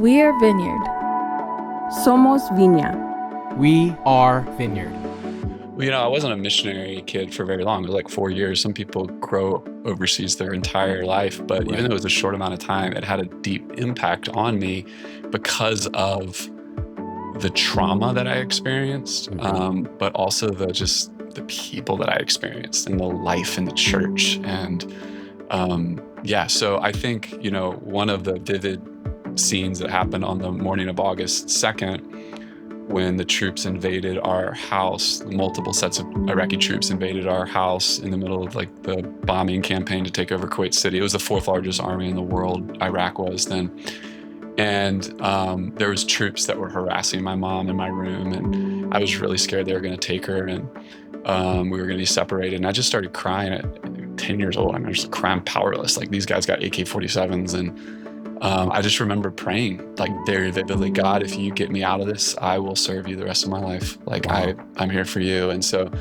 We Are Vineyard. Somos Viña. We Are Vineyard. Well, I wasn't a missionary kid for very long. It was like 4 years. Some people grow overseas their entire life, but even though it was a short amount of time, it had a deep impact on me because of the trauma that I experienced, but also the people that I experienced and the life in the church. And so I think, one of the vivid scenes that happened on the morning of August 2nd, when the troops invaded our house, multiple sets of Iraqi troops invaded our house in the middle of like the bombing campaign to take over Kuwait City. It was the fourth largest army in the world, Iraq was then. And there was troops that were harassing my mom in my room, and I was really scared they were going to take her, and we were going to be separated. And I just started crying at 10 years old. I was just crying powerless. Like, these guys got AK-47s, and I just remember praying like very vividly, God, if you get me out of this, I will serve you the rest of my life. Like, wow. I'm here for you. And so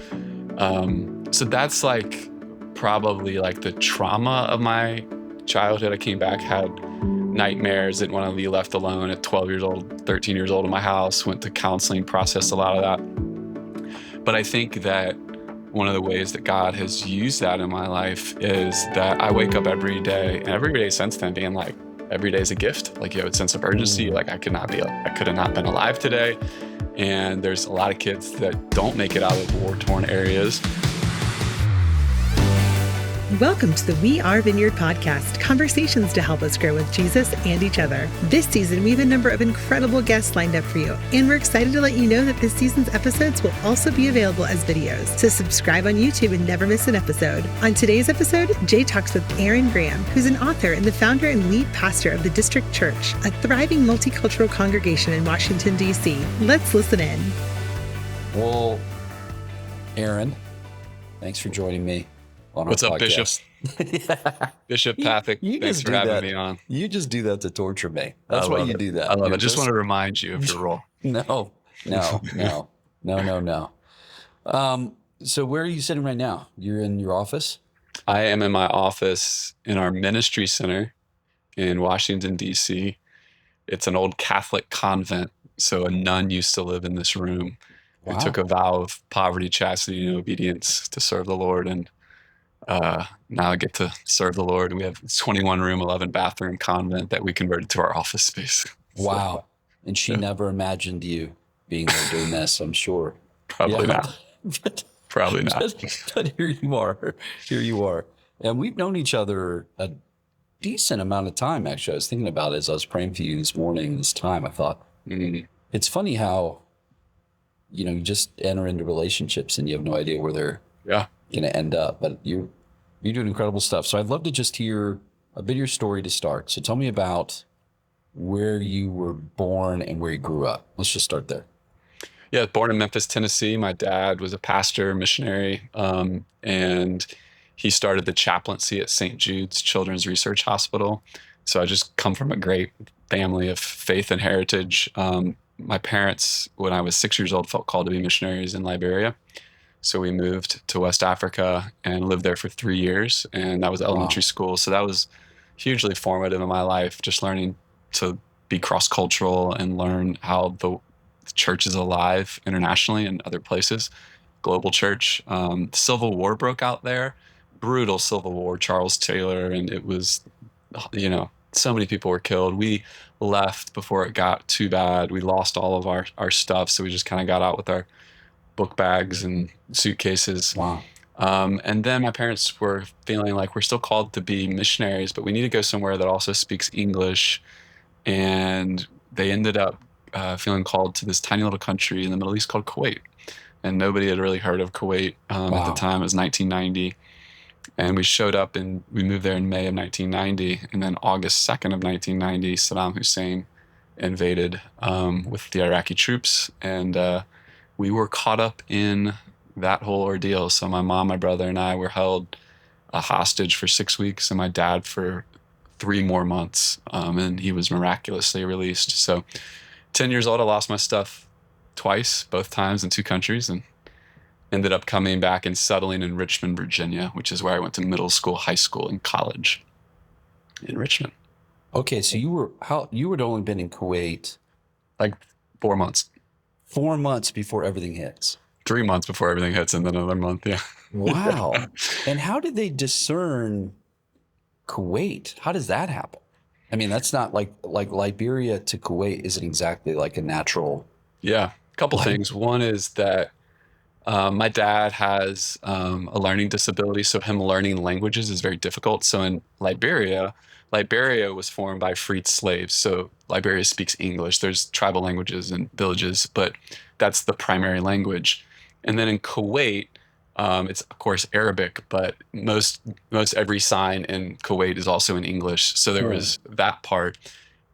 that's like probably like the trauma of my childhood. I came back, had nightmares, didn't want to be left alone at 12 years old, 13 years old in my house, went to counseling, processed a lot of that. But I think that one of the ways that God has used that in my life is that I wake up every day, and every day since then being like, every day is a gift. Like, you have a sense of urgency. Like, I could have not been alive today. And there's a lot of kids that don't make it out of war-torn areas. Welcome to the We Are Vineyard podcast, conversations to help us grow with Jesus and each other. This season, we have a number of incredible guests lined up for you, and we're excited to let you know that this season's episodes will also be available as videos. So subscribe on YouTube and never miss an episode. On today's episode, Jay talks with Aaron Graham, who's an author and the founder and lead pastor of the District Church, a thriving multicultural congregation in Washington, D.C. Let's listen in. Well, Aaron, thanks for joining me. What's up, Bishop? Bishop Pathick, thanks for having me on. You just do that to torture me. That's why you do that. I love it. I just want to remind you of your role. No. So where are you sitting right now? You're in your office? I am in my office in our ministry center in Washington, D.C. It's an old Catholic convent, so a nun used to live in this room. Wow. Who took a vow of poverty, chastity, and obedience to serve the Lord, and now I get to serve the Lord. We have 21 room, 11 bathroom convent that we converted to our office space. Wow. And she never imagined you being there doing this, I'm sure. Probably not. Probably not. But here you are. And we've known each other a decent amount of time, actually. I was thinking about it as I was praying for you this morning, this time. I thought, it's funny how, you just enter into relationships and you have no idea where they're going to end up. But you're doing incredible stuff. So I'd love to just hear a bit of your story to start. So tell me about where you were born and where you grew up. Let's just start there. Yeah, born in Memphis, Tennessee. My dad was a pastor, missionary, and he started the chaplaincy at St. Jude's Children's Research Hospital. So I just come from a great family of faith and heritage. My parents, when I was 6 years old, felt called to be missionaries in Liberia. So we moved to West Africa and lived there for 3 years. And that was elementary school. So that was hugely formative in my life, just learning to be cross-cultural and learn how the church is alive internationally and other places. Global church. Civil War broke out there. Brutal Civil War, Charles Taylor. And it was, so many people were killed. We left before it got too bad. We lost all of our stuff. So we just kind of got out with our book bags and suitcases. Wow. And then my parents were feeling like we're still called to be missionaries, but we need to go somewhere that also speaks English. And they ended up feeling called to this tiny little country in the Middle East called Kuwait. And nobody had really heard of Kuwait at the time. It was 1990. And we showed up and we moved there in May of 1990. And then August 2nd of 1990, Saddam Hussein invaded with the Iraqi troops. And we were caught up in that whole ordeal. So my mom, my brother, and I were held hostage for 6 weeks, and my dad for 3 more months. And he was miraculously released. So 10 years old, I lost my stuff twice, both times in 2 countries, and ended up coming back and settling in Richmond, Virginia, which is where I went to middle school, high school, and college in Richmond. Okay, so you had only been in Kuwait Like 4 months, 4 months before everything hits. 3 months before everything hits, and then another month. Yeah. Wow. And how did they discern Kuwait? How does that happen? I mean, that's not like Liberia to Kuwait isn't exactly like a natural. Yeah. A couple Like, things. One is that my dad has a learning disability, so him learning languages is very difficult. So in Liberia was formed by freed slaves. So Liberia speaks English. There's tribal languages and villages, but that's the primary language. And then in Kuwait, it's of course Arabic, but most every sign in Kuwait is also in English. So there was that part.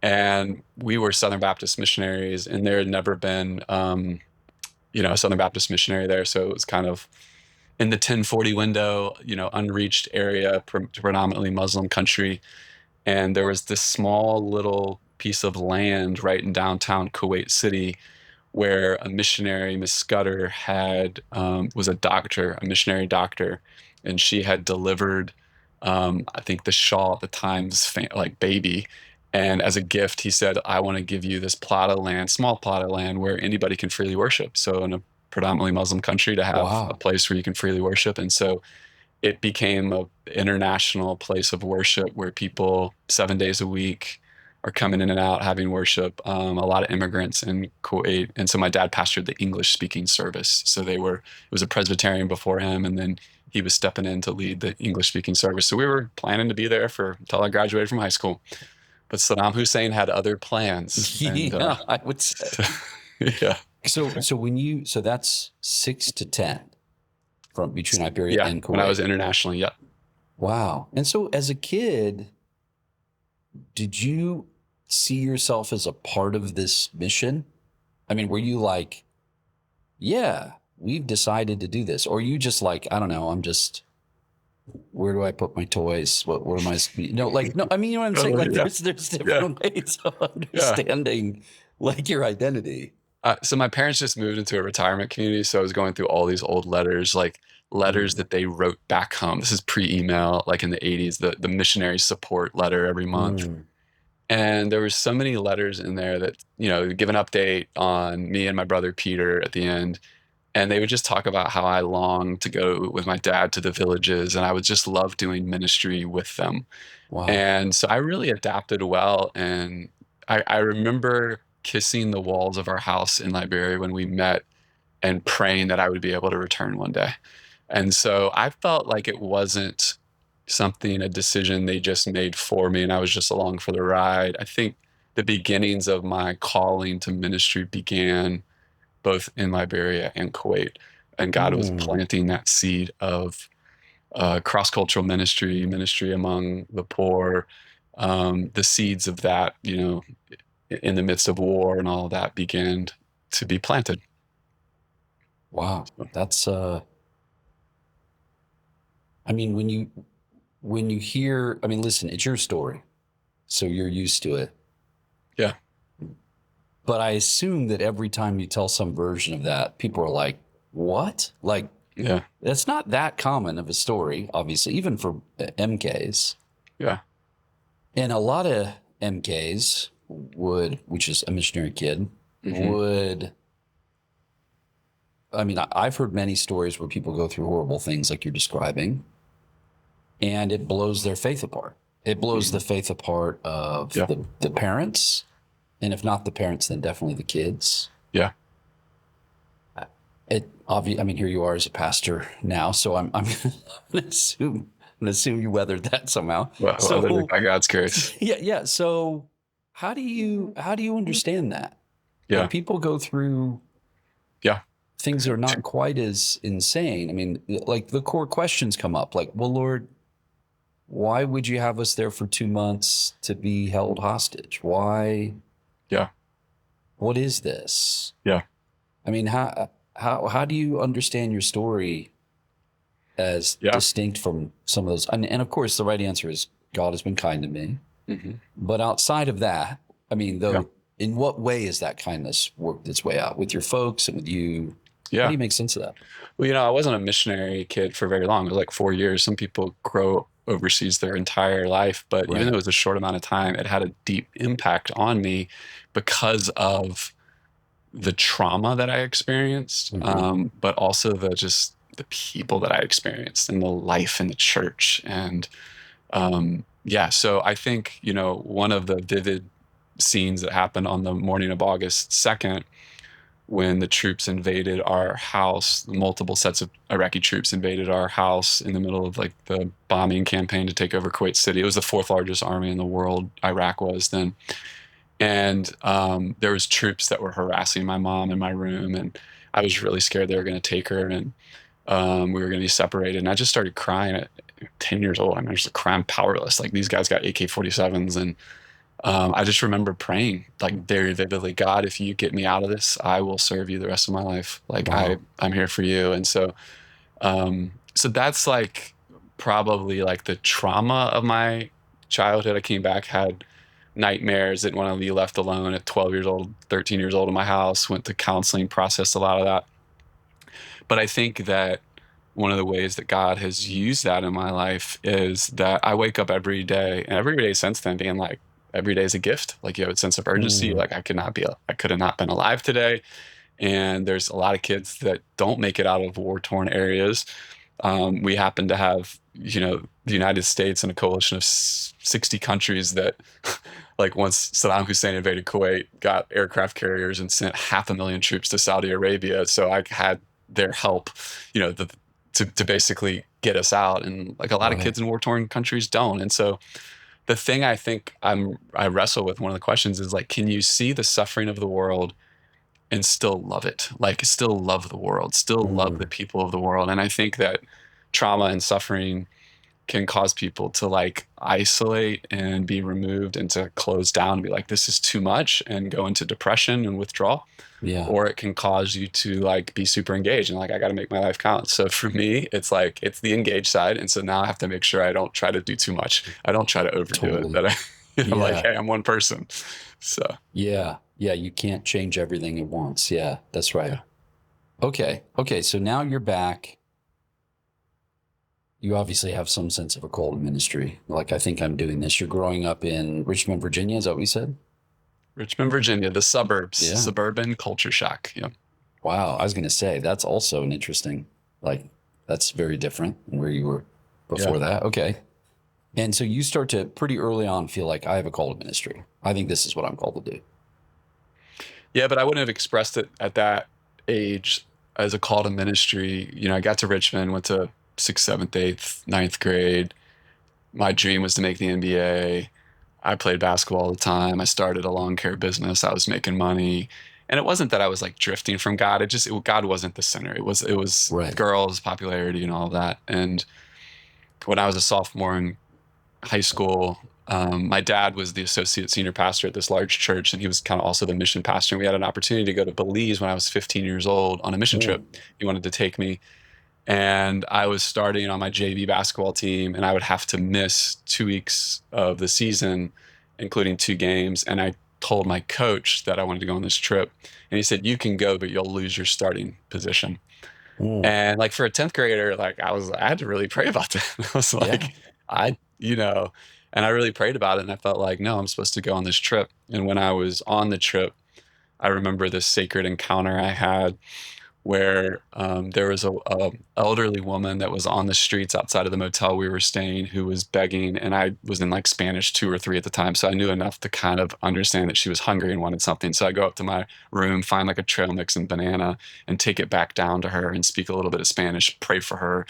And we were Southern Baptist missionaries, and there had never been a Southern Baptist missionary there. So it was kind of in the 1040 window, unreached area, predominantly Muslim country. And there was this small little piece of land right in downtown Kuwait City where a missionary, Miss Scudder, was a missionary doctor, and she had delivered, I think, the Shaw at the time's like baby. And as a gift, he said, "I want to give you this plot of land, small plot of land, where anybody can freely worship." So in a predominantly Muslim country, to have a wow. place where you can freely worship. And so it became an international place of worship where people 7 days a week are coming in and out having worship. A lot of immigrants in Kuwait. And so my dad pastored the English speaking service. So it was a Presbyterian before him, and then he was stepping in to lead the English speaking service. So we were planning to be there until I graduated from high school. But Saddam Hussein had other plans. Yeah, I would say. Yeah. So that's 6 to 10 from between Liberia Yeah. and Kuwait. When I was internationally, yeah. Wow. And so as a kid, did you see yourself as a part of this mission? I mean, were you like, yeah, we've decided to do this? Or you just like, I don't know, where do I put my toys? What am I, no, I mean, you know what I'm saying? Like Yeah. there's different ways of understanding like your identity. So my parents just moved into a retirement community. So I was going through all these old letters, like letters that they wrote back home. This is pre-email, like in the 80s, the missionary support letter every month. And there was so many letters in there that, give an update on me and my brother Peter at the end. And they would just talk about how I longed to go with my dad to the villages, and I would just love doing ministry with them. Wow. And so I really adapted well. And I remember kissing the walls of our house in Liberia when we met and praying that I would be able to return one day. And so I felt like it wasn't a decision they just made for me, and I was just along for the ride. I think the beginnings of my calling to ministry began both in Liberia and Kuwait, and God was planting that seed of cross-cultural ministry among the poor. The seeds of that, in the midst of war and all of that, began to be planted. Wow. That's, I mean, when you hear, I mean, listen, it's your story, so you're used to it. Yeah. But I assume that every time you tell some version of that, people are like, what? Like, Yeah. that's not that common of a story, obviously, even for MKs. Yeah. And a lot of MKs which is a missionary kid, I mean, I've heard many stories where people go through horrible things like you're describing, and it blows their faith apart. It blows the faith apart of the parents, and if not the parents, then definitely the kids. Yeah. I mean, here you are as a pastor now, so I'm gonna assume you weathered that somehow. Well, so by God's grace. Yeah. So how do you understand that? Yeah. When people go through things that are not quite as insane. I mean, like the core questions come up, like, well, Lord, why would you have us there for 2 months to be held hostage? Why? Yeah. What is this? Yeah. I mean, how do you understand your story as distinct from some of those? And of course, the right answer is God has been kind to me. Mm-hmm. But outside of that, I mean, in what way is that kindness worked its way out with your folks and with you? Yeah. How do you make sense of that? Well, I wasn't a missionary kid for very long. It was like 4 years. Some people grow overseas their entire life. But even though it was a short amount of time, it had a deep impact on me because of the trauma that I experienced, but also the people that I experienced and the life in the church. And so I think, one of the vivid scenes that happened on the morning of August 2nd, when the troops invaded our house, multiple sets of Iraqi troops invaded our house in the middle of like the bombing campaign to take over Kuwait City. It was the fourth largest army in the world, Iraq was then. And there was troops that were harassing my mom in my room, and I was really scared they were going to take her, and we were going to be separated. And I just started crying at 10 years old. I mean, I was like crying powerless. Like, these guys got AK-47s, and I just remember praying like very vividly, God, if you get me out of this, I will serve you the rest of my life. Like, I'm here for you. And so that's like probably like the trauma of my childhood. I came back, had nightmares, didn't want to be left alone at 12 years old, 13 years old in my house, went to counseling, processed a lot of that. But I think that one of the ways that God has used that in my life is that I wake up every day, and every day since then being like, every day is a gift. Like, you have a sense of urgency. Like, I could have not been alive today. And there's a lot of kids that don't make it out of war-torn areas. We happen to have, the United States and a coalition of 60 countries that, like, once Saddam Hussein invaded Kuwait, got aircraft carriers and sent 500,000 troops to Saudi Arabia. So I had their help, to basically get us out. And like, a lot of kids in war-torn countries don't. And so the thing I think I wrestle with, one of the questions is like, can you see the suffering of the world and still love it? Like, still love the world, still love the people of the world. And I think that trauma and suffering can cause people to like isolate and be removed and to close down and be like, this is too much, and go into depression and withdrawal. Yeah. Or it can cause you to like be super engaged and like, I got to make my life count. So for me, it's like, it's the engaged side. And so now I have to make sure I don't try to do too much. I don't try to overdo it. That I'm like, hey, I'm one person. So yeah, you can't change everything at once. Yeah, that's right. Yeah. Okay. So now you're back. You obviously have some sense of a call to ministry. Like, I think I'm doing this. You're growing up in Richmond, Virginia. Is that what you said? Richmond, Virginia, the suburbs, suburban culture shock. Yeah. Wow. I was going to say, that's also an interesting, like, that's very different than where you were before that. Okay. And so you start to pretty early on feel like, I have a call to ministry. I think this is what I'm called to do. Yeah, but I wouldn't have expressed it at that age as a call to ministry. I got to Richmond, went to 6th, 7th, 8th, 9th grade. My dream was to make the NBA. I played basketball all the time. I started a lawn care business. I was making money. And it wasn't that I was like drifting from God. God wasn't the center. It was girls, popularity, and all of that. And when I was a sophomore in high school, my dad was the associate senior pastor at this large church, and he was kind of also the mission pastor. And we had an opportunity to go to Belize when I was 15 years old on a mission trip. He wanted to take me. And I was starting on my JV basketball team, and I would have to miss 2 weeks of the season, including 2 games. And I told my coach that I wanted to go on this trip. And he said, you can go, but you'll lose your starting position. And like, for a 10th grader, like, I had to really pray about that. I was like, and I really prayed about it. And I felt like, no, I'm supposed to go on this trip. And when I was on the trip, I remember this sacred encounter I had where there was a elderly woman that was on the streets outside of the motel we were staying, who was begging, and I was in like Spanish 2 or 3 at the time, so I knew enough to kind of understand that she was hungry and wanted something. So I go up to my room, find like a trail mix and banana, and take it back down to her and speak a little bit of Spanish, pray for her,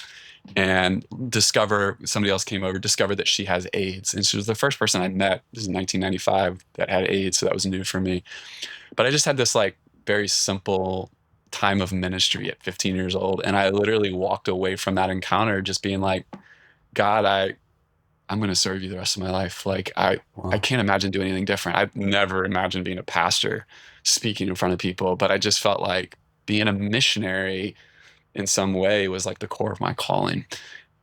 and somebody else came over, discovered that she has AIDS. And she was the first person I met, this is 1995, that had AIDS, so that was new for me. But I just had this like very simple time of ministry at 15 years old. And I literally walked away from that encounter just being like, God, I'm going to serve you the rest of my life. Like, I can't imagine doing anything different. I've never imagined being a pastor, speaking in front of people, but I just felt like being a missionary in some way was like the core of my calling.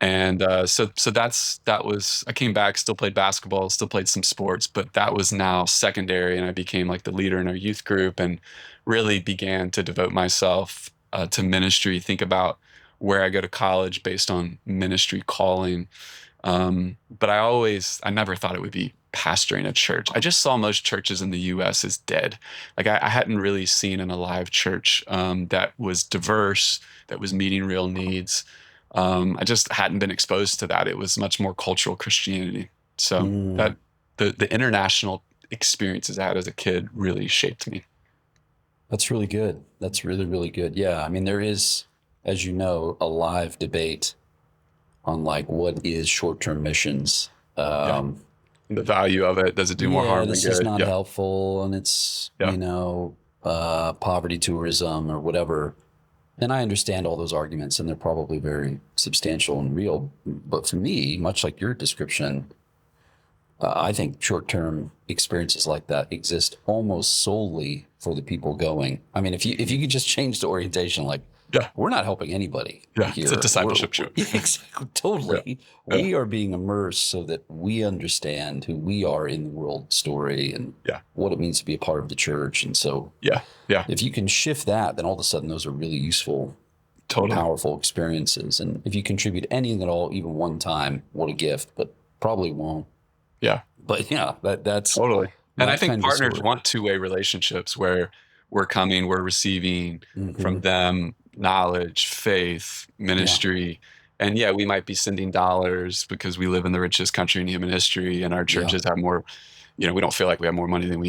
And so that was, I came back, still played basketball, still played some sports, but that was now secondary. And I became like the leader in our youth group and really began to devote myself to ministry, think about where I go to college based on ministry calling. But I never thought it would be pastoring a church. I just saw most churches in the US as dead. Like I hadn't really seen an alive church that was diverse, that was meeting real needs. I just hadn't been exposed to that. It was much more cultural Christianity. So that the international experiences I had as a kid really shaped me. That's really good. That's really, really good. Yeah. I mean, there is, as you know, a live debate on like what is short-term missions. The value of it. Does it do more harm than good? This is not helpful, and it's, poverty tourism or whatever. And I understand all those arguments, and they're probably very substantial and real. But for me, much like your description, I think short-term experiences like that exist almost solely for the people going. I mean, if you could just change the orientation, like, we're not helping anybody. Yeah, it's a discipleship show. Exactly, totally. Yeah. We are being immersed so that we understand who we are in the world story and what it means to be a part of the church. And so, if you can shift that, then all of a sudden those are really useful, powerful experiences. And if you contribute anything at all, even one time, what a gift, but probably won't. Yeah. But that's totally. And I think partners want two-way relationships where we're receiving from them knowledge, faith, ministry. And we might be sending dollars because we live in the richest country in human history and our churches have more, we don't feel like we have more money than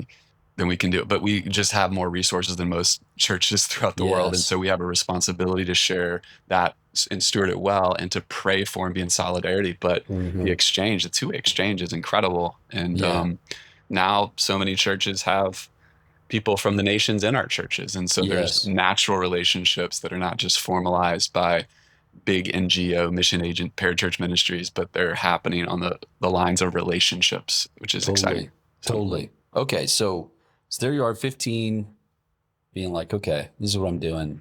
we can do, but we just have more resources than most churches throughout the world. And so we have a responsibility to share that and steward it well and to pray for and be in solidarity. But the two-way exchange is incredible. And now so many churches have people from the nations in our churches. And so there's natural relationships that are not just formalized by big NGO mission agent parachurch ministries, but they're happening on the lines of relationships, which is exciting. Totally. Okay. So there you are, 15, being like, okay, this is what I'm doing.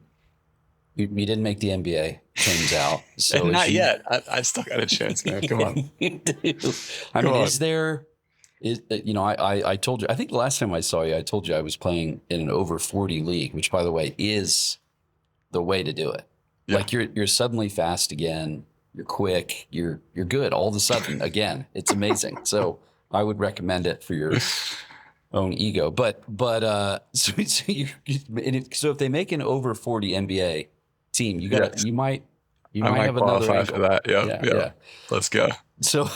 You didn't make the NBA, turns out. So not yet. I still got a chance, man. Come on. You do. I told you, I think the last time I saw you, I told you I was playing in an over 40 league, which by the way is the way to do it. Yeah. Like you're suddenly fast again. You're quick. You're good all of a sudden again. It's amazing. So I would recommend it for your own ego. So if they make an over 40 NBA team, you might have qualify another for that. Yeah. Let's go. So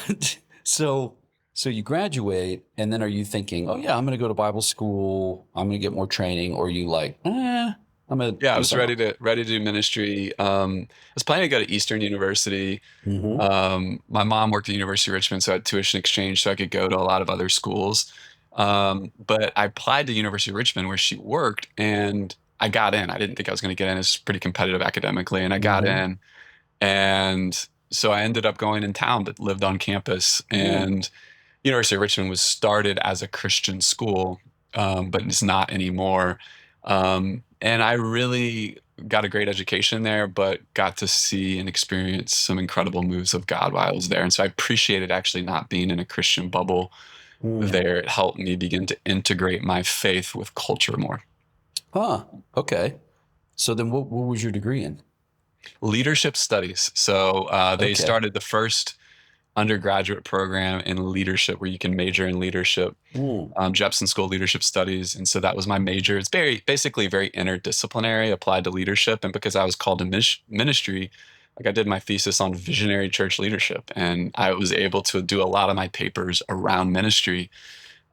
you graduate, and then are you thinking, I'm going to go to Bible school, I'm going to get more training, or are you like, I was ready to do ministry. I was planning to go to Eastern University. My mom worked at the University of Richmond, so I had tuition exchange, so I could go to a lot of other schools. But I applied to University of Richmond where she worked, and I got in. I didn't think I was going to get in. It's pretty competitive academically, and I got in. And so I ended up going in town, but lived on campus. And University of Richmond was started as a Christian school, but it's not anymore. And I really got a great education there, but got to see and experience some incredible moves of God while I was there. And so I appreciated actually not being in a Christian bubble there. It helped me begin to integrate my faith with culture more. Okay. So then what was your degree in? Leadership studies. So they started the first undergraduate program in leadership where you can major in leadership, Jepson School of Leadership Studies. And so that was my major. It's basically very interdisciplinary, applied to leadership. And because I was called to ministry, like I did my thesis on visionary church leadership, and I was able to do a lot of my papers around ministry,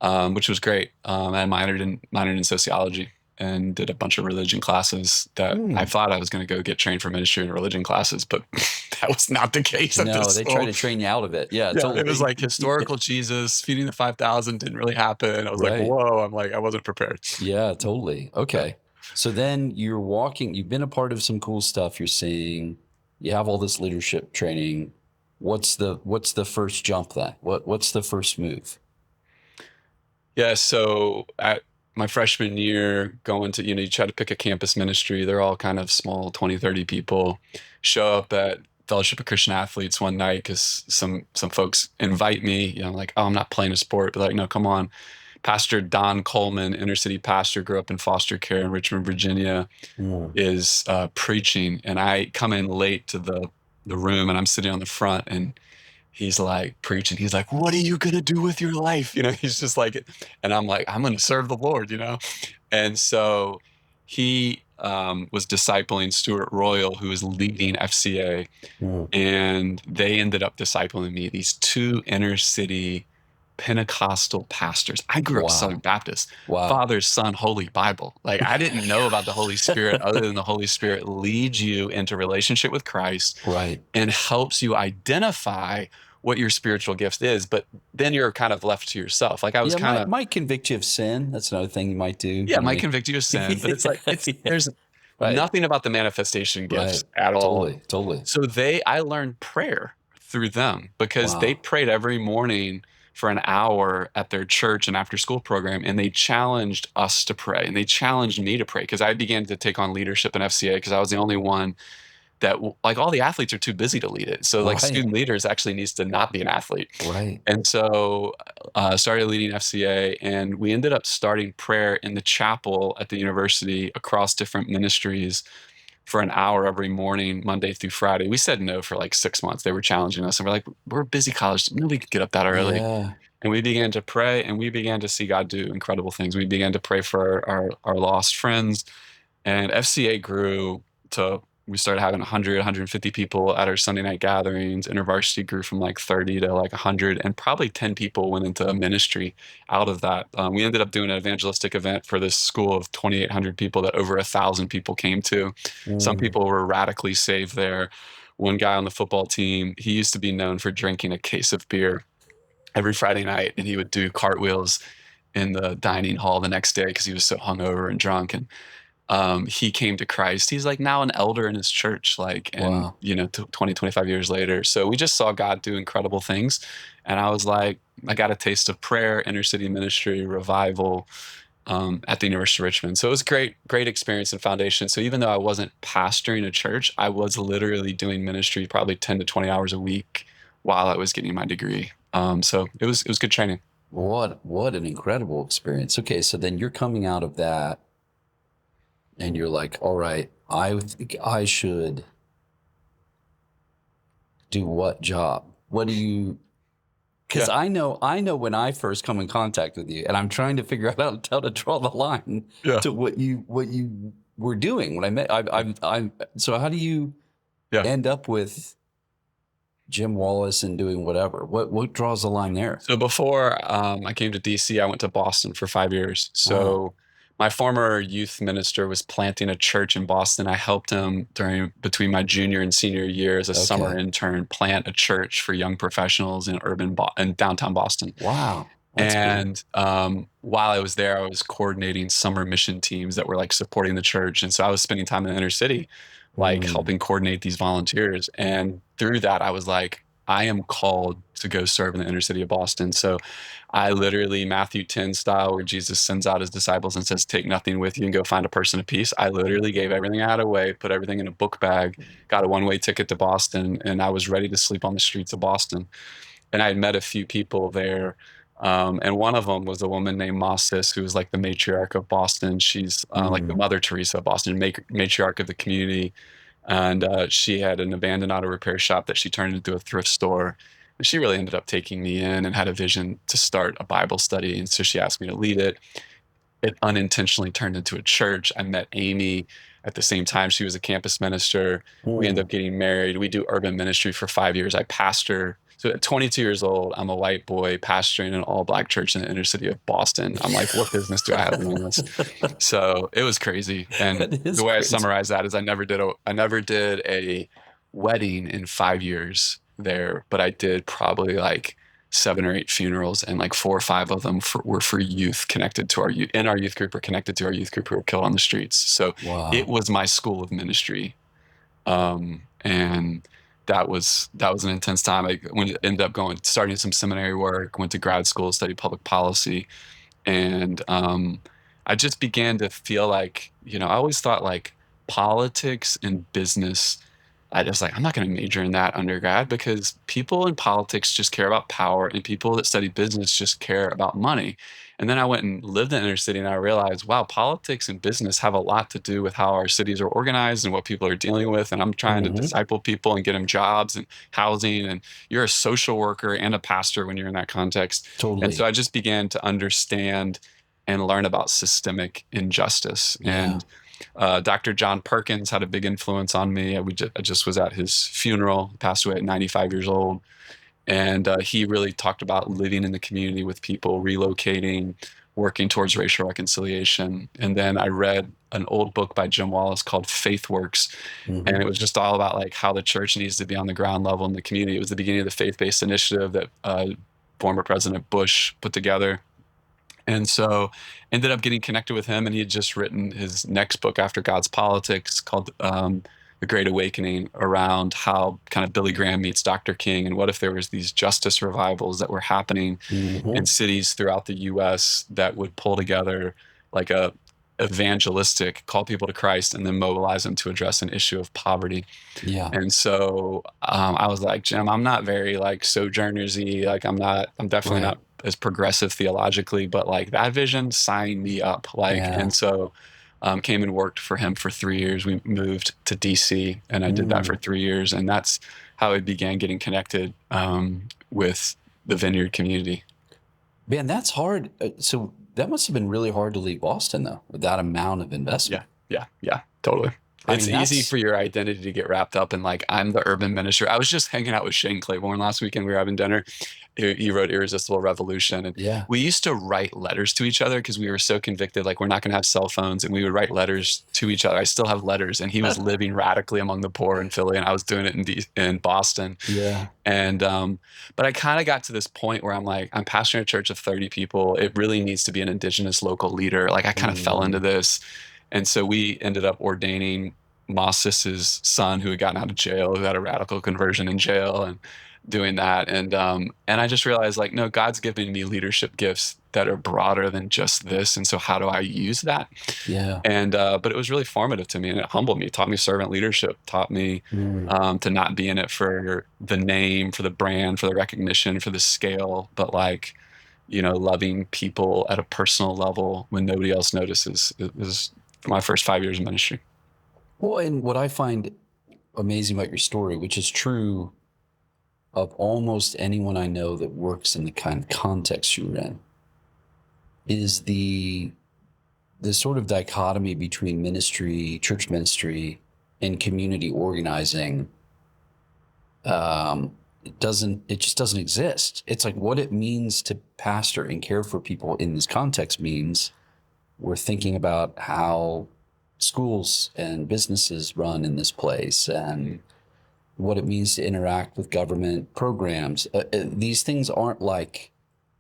which was great. I minored in sociology and did a bunch of religion classes that I thought I was going to go get trained for ministry and religion classes, but that was not the case. No, they tried to train you out of it. Yeah, totally. It was like historical Jesus, feeding the 5,000 didn't really happen. I was like, whoa, I wasn't prepared. Yeah, totally. Okay. So then you're walking, you've been a part of some cool stuff you're seeing, you have all this leadership training. What's the first jump then? What's the first move? Yeah, so at my freshman year, going to, you try to pick a campus ministry. They're all kind of small, 20, 30 people. Show up at Fellowship of Christian Athletes one night because some folks invite me. Like, I'm not playing a sport. But like, no, come on. Pastor Don Coleman, inner city pastor, grew up in foster care in Richmond, Virginia, is preaching. And I come in late to the room, and I'm sitting on the front, and he's like preaching. He's like, "What are you gonna do with your life?" He's just like, and I'm like, "I'm gonna serve the Lord." And so he was discipling Stuart Royal, who was leading FCA, Mm. and they ended up discipling me. These two inner city Pentecostal pastors. I grew up Southern Wow. Baptist, Wow. Father, Son, Holy Bible. Like I didn't know about the Holy Spirit other than the Holy Spirit leads you into relationship with Christ Right. and helps you identify what your spiritual gift is. But then you're kind of left to yourself. Like I was Yeah, kind of, might convict you of sin. That's another thing you might do. yeah, it might convict you of sin, but it's like, there's Right. nothing about the manifestation gifts Right. at all. Totally. So I learned prayer through them because they Wow. prayed every morning for an hour at their church and after school program. And they challenged us to pray and they challenged me to pray because I began to take on leadership in FCA because I was the only one that like all the athletes are too busy to lead it. So like Right. student leaders actually needs to not be an athlete. Right. And so started leading FCA, and we ended up starting prayer in the chapel at the university across different ministries for an hour every morning, Monday through Friday. We said no for like 6 months. They were challenging us, and we're like, we're a busy college. Nobody could get up that early. Yeah. And we began to pray, and we began to see God do incredible things. We began to pray for our lost friends, and FCA grew to, we started having 100, 150 people at our Sunday night gatherings. InterVarsity grew from like 30 to like 100, and probably 10 people went into ministry out of that. We ended up doing an evangelistic event for this school of 2,800 people that over 1,000 people came to. Some people were radically saved there. One guy on the football team, he used to be known for drinking a case of beer every Friday night, and he would do cartwheels in the dining hall the next day because he was so hungover and drunk. And he came to Christ. He's like now an elder in his church, like, and Wow. 20, 25 years later. So we just saw God do incredible things. And I was like, I got a taste of prayer, inner city ministry, revival, at the University of Richmond. So it was great experience and foundation. So even though I wasn't pastoring a church, I was literally doing ministry probably 10 to 20 hours a week while I was getting my degree. So it was good training. What an incredible experience. Okay, so then you're coming out of that and you're like, all right, I think I should do what job? What do you, because Yeah. I know when I first come in contact with you, and I'm trying to figure out how to draw the line Yeah. to what you were doing when I met. I'm so how do you Yeah. end up with Jim Wallace and doing whatever? What draws the line there? So before I came to DC, I went to Boston for 5 years. So my former youth minister was planting a church in Boston. I helped him between my junior and senior year as a summer intern plant a church for young professionals in in downtown Boston. Wow. That's cool. And while I was there, I was coordinating summer mission teams that were like supporting the church. And so I was spending time in the inner city, like helping coordinate these volunteers. And through that, I was like, I am called to go serve in the inner city of Boston. So I literally, Matthew 10 style, where Jesus sends out his disciples and says, take nothing with you and go find a person of peace. I literally gave everything I had away, put everything in a book bag, got a one-way ticket to Boston, and I was ready to sleep on the streets of Boston. And I had met a few people there. And one of them was a woman named Mossis, who was like the matriarch of Boston. She's like the Mother Teresa of Boston, matriarch of the community. And she had an abandoned auto repair shop that she turned into a thrift store. And she really ended up taking me in and had a vision to start a Bible study. And so she asked me to lead it. It unintentionally turned into a church. I met Amy at the same time. She was a campus minister. We ended up getting married. We do urban ministry for 5 years. I pastor. So at 22 years old, I'm a white boy pastoring an all-black church in the inner city of Boston. I'm like, what business do I have doing this? So it was crazy. And the way I summarize that is I never did a wedding in 5 years there, but I did probably like 7 or 8 funerals, and like 4 or 5 of them were for youth connected to our youth in our youth group or connected to our youth group who were killed on the streets. So it was my school of ministry. And that was an intense time. I ended up starting some seminary work, went to grad school, studied public policy. And I just began to feel like, I always thought like politics and business I was like, I'm not going to major in that undergrad because people in politics just care about power and people that study business just care about money. And then I went and lived in the inner city and I realized, wow, politics and business have a lot to do with how our cities are organized and what people are dealing with. And I'm trying to disciple people and get them jobs and housing. And you're a social worker and a pastor when you're in that context. Totally. And so I just began to understand and learn about systemic injustice. Yeah. And Dr. John Perkins had a big influence on me. I just was at his funeral. He passed away at 95 years old. And he really talked about living in the community with people, relocating, working towards racial reconciliation. And then I read an old book by Jim Wallace called Faith Works. And it was just all about like how the church needs to be on the ground level in the community. It was the beginning of the faith-based initiative that former President Bush put together. And so ended up getting connected with him, and he had just written his next book after God's Politics called The Great Awakening, around how kind of Billy Graham meets Dr. King, and what if there was these justice revivals that were happening in cities throughout the U.S. that would pull together like a evangelistic, call people to Christ, and then mobilize them to address an issue of poverty. Yeah. And so I was like, Jim, I'm not very like sojournersy. Like I'm definitely not as progressive theologically, but like that vision signed me up. Like, and so came and worked for him for 3 years. We moved to DC and I did that for 3 years. And that's how I began getting connected with the Vineyard community. Man, that's hard. So that must have been really hard to leave Boston though, with that amount of investment. Yeah, totally. It's mean, easy for your identity to get wrapped up in like, I'm the urban minister. I was just hanging out with Shane Claiborne last weekend. We were having dinner. He wrote Irresistible Revolution. And we used to write letters to each other because we were so convicted, like we're not going to have cell phones, and we would write letters to each other. I still have letters, and he was living radically among the poor in Philly, and I was doing it in Boston. Yeah. And, but I kind of got to this point where I'm like, I'm pastoring a church of 30 people. It really needs to be an indigenous local leader. Like I kind of fell into this. And so we ended up ordaining Moss's son, who had gotten out of jail, who had a radical conversion in jail, and doing that. And I just realized like, no, God's given me leadership gifts that are broader than just this. And so how do I use that? Yeah. And, but it was really formative to me, and it humbled me, taught me servant leadership, taught me to not be in it for the name, for the brand, for the recognition, for the scale, but like, you know, loving people at a personal level when nobody else notices. It was my first 5 years of ministry. Well, and what I find amazing about your story, which is true of almost anyone I know that works in the kind of context you're in, is the sort of dichotomy between ministry, church ministry, and community organizing. It just doesn't exist. It's like what it means to pastor and care for people in this context means we're thinking about how schools and businesses run in this place and what it means to interact with government programs. These things aren't like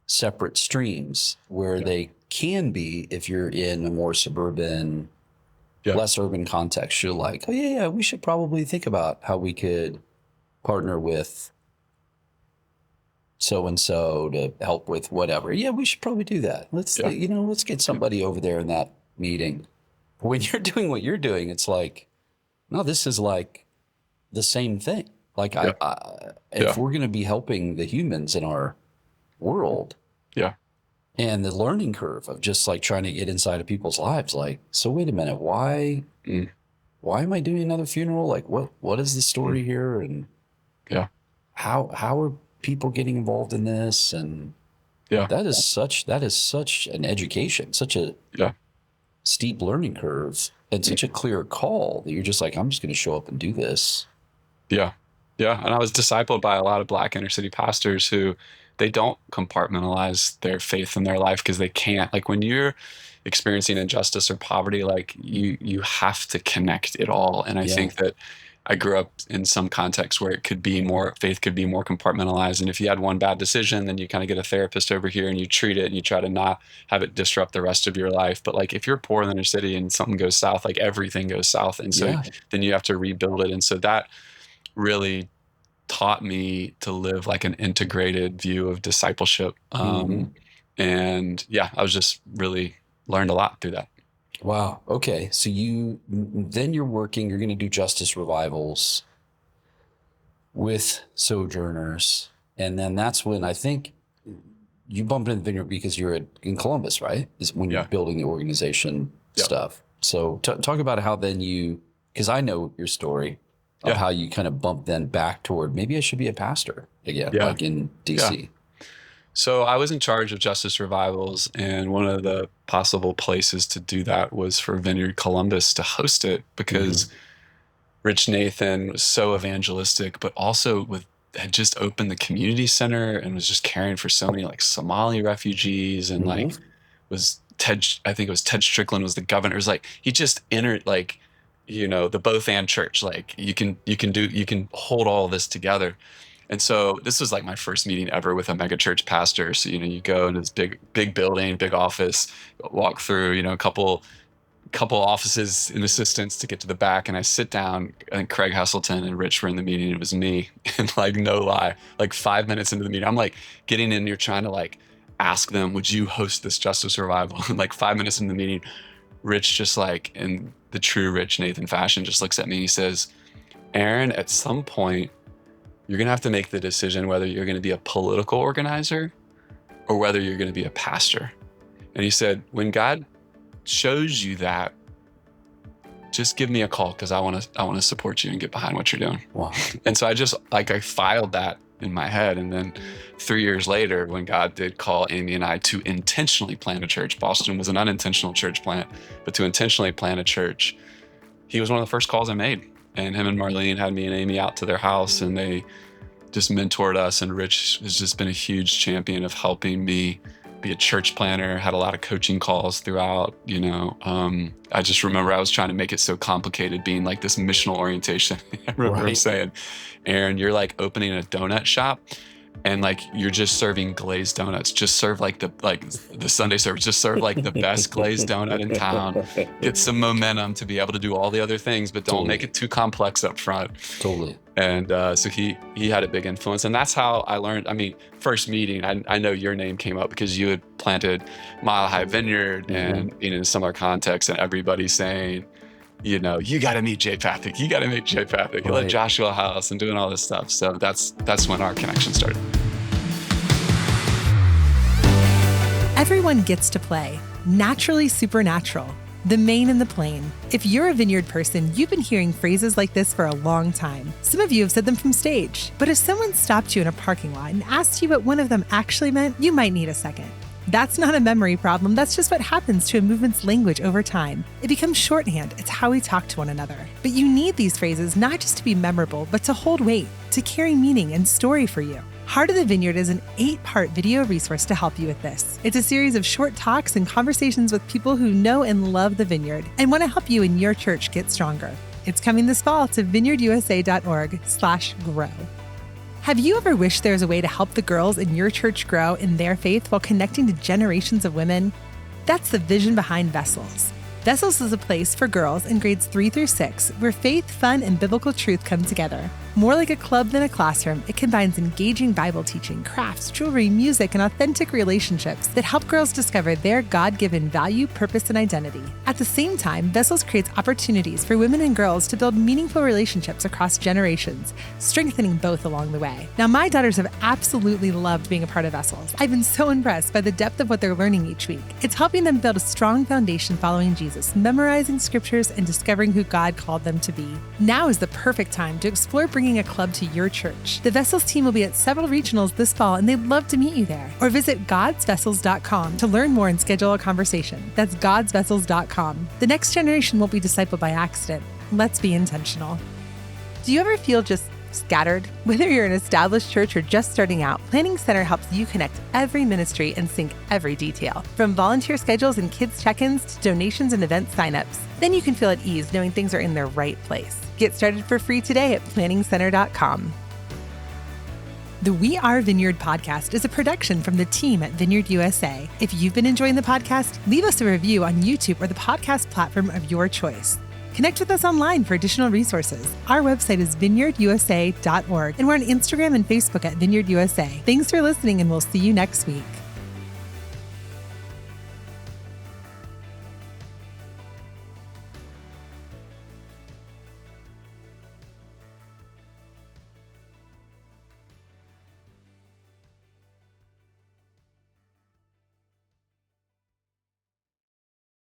separate streams where they can be if you're in a more suburban, less urban context. You're like, oh yeah, we should probably think about how we could partner with so-and-so to help with whatever. Yeah, we should probably do that. Let's get somebody over there in that meeting. When you're doing what you're doing, it's like, no, this is like the same thing. Like if we're going to be helping the humans in our world, and the learning curve of just like trying to get inside of people's lives, like, so wait a minute, why am I doing another funeral? Like, what is the story here? And how are people getting involved in this? And that is such an education, such a steep learning curve, and such a clear call that you're just like, I'm just going to show up and do this. Yeah. And I was discipled by a lot of Black inner city pastors who they don't compartmentalize their faith in their life because they can't. Like when you're experiencing injustice or poverty, like you have to connect it all. And I think that I grew up in some context where faith could be more compartmentalized. And if you had one bad decision, then you kind of get a therapist over here and you treat it and you try to not have it disrupt the rest of your life. But like if you're poor in the inner city and something goes south, like everything goes south. And so then you have to rebuild it. And so that really taught me to live like an integrated view of discipleship. And I was just really learned a lot through that. Wow. Okay. So you're working, you're going to do justice revivals. with Sojourners. And then that's when I think you bumped into the Vineyard because you're in Columbus, right? Is when you're building the organization stuff. So talk about how then because I know your story of how you kind of bumped then back toward maybe I should be a pastor again, like in DC. Yeah. So I was in charge of Justice Revivals, and one of the possible places to do that was for Vineyard Columbus to host it, because Rich Nathan was so evangelistic, but also had just opened the community center and was just caring for so many like Somali refugees, and like I think it was Ted Strickland was the governor. It was like he just entered like, the both and church. Like you can hold all this together. And so this was like my first meeting ever with a mega church pastor. So, you go into this big building, big office, walk through, a couple offices and assistants to get to the back. And I sit down, and Craig Hesselton and Rich were in the meeting. It was me. And like, no lie, like 5 minutes into the meeting, I'm like getting in, you're trying to like ask them, would you host this Justice Revival? And like 5 minutes into the meeting, Rich just like in the true Rich Nathan fashion, just looks at me and he says, Aaron, at some point, you're going to have to make the decision whether you're going to be a political organizer or whether you're going to be a pastor. And he said, when God shows you that, just give me a call, because I want to support you and get behind what you're doing. Wow. And so I filed that in my head. And then 3 years later, when God did call Amy and I to intentionally plant a church, Boston was an unintentional church plant, but to intentionally plant a church, he was one of the first calls I made. And him and Marlene had me and Amy out to their house, and they just mentored us. And Rich has just been a huge champion of helping me be a church planner, had a lot of coaching calls throughout, I just remember I was trying to make it so complicated, being like this missional orientation. I remember him saying, Aaron, you're like opening a donut shop, and like you're just serving glazed donuts. Just serve like the Sunday service. Just serve like the best glazed donut in town. Get some momentum to be able to do all the other things, but don't make it too complex up front. Totally. And so he had a big influence, and that's how I learned. I mean, first meeting, I know your name came up because you had planted Mile High Vineyard, and in a similar context, and everybody's saying, you got to meet Jay Pathak. You got to meet Jay Pathak. You led Joshua House and doing all this stuff. So that's when our connection started. Everyone gets to play. Naturally supernatural. The main and the plain. If you're a Vineyard person, you've been hearing phrases like this for a long time. Some of you have said them from stage. But if someone stopped you in a parking lot and asked you what one of them actually meant, you might need a second. That's not a memory problem. That's just what happens to a movement's language over time. It becomes shorthand. It's how we talk to one another. But you need these phrases not just to be memorable, but to hold weight, to carry meaning and story for you. Heart of the Vineyard is an 8-part video resource to help you with this. It's a series of short talks and conversations with people who know and love the Vineyard and want to help you and your church get stronger. It's coming this fall to vineyardusa.org/grow. Have you ever wished there was a way to help the girls in your church grow in their faith while connecting to generations of women? That's the vision behind Vessels. Vessels is a place for girls in grades 3 through 6 where faith, fun, and biblical truth come together. More like a club than a classroom, it combines engaging Bible teaching, crafts, jewelry, music, and authentic relationships that help girls discover their God-given value, purpose, and identity. At the same time, Vessels creates opportunities for women and girls to build meaningful relationships across generations, strengthening both along the way. Now, my daughters have absolutely loved being a part of Vessels. I've been so impressed by the depth of what they're learning each week. It's helping them build a strong foundation following Jesus, memorizing scriptures, and discovering who God called them to be. Now is the perfect time to explore bringing a club to your church. The Vessels team will be at several regionals this fall, and they'd love to meet you there. Or visit godsvessels.com to learn more and schedule a conversation. That's godsvessels.com. The next generation won't be discipled by accident. Let's be intentional. Do you ever feel just scattered? Whether you're an established church or just starting out, Planning Center helps you connect every ministry and sync every detail. From volunteer schedules and kids check-ins to donations and event signups. Then you can feel at ease knowing things are in their right place. Get started for free today at planningcenter.com. The We Are Vineyard podcast is a production from the team at Vineyard USA. If you've been enjoying the podcast, leave us a review on YouTube or the podcast platform of your choice. Connect with us online for additional resources. Our website is vineyardusa.org, and we're on Instagram and Facebook at Vineyard USA. Thanks for listening, and we'll see you next week.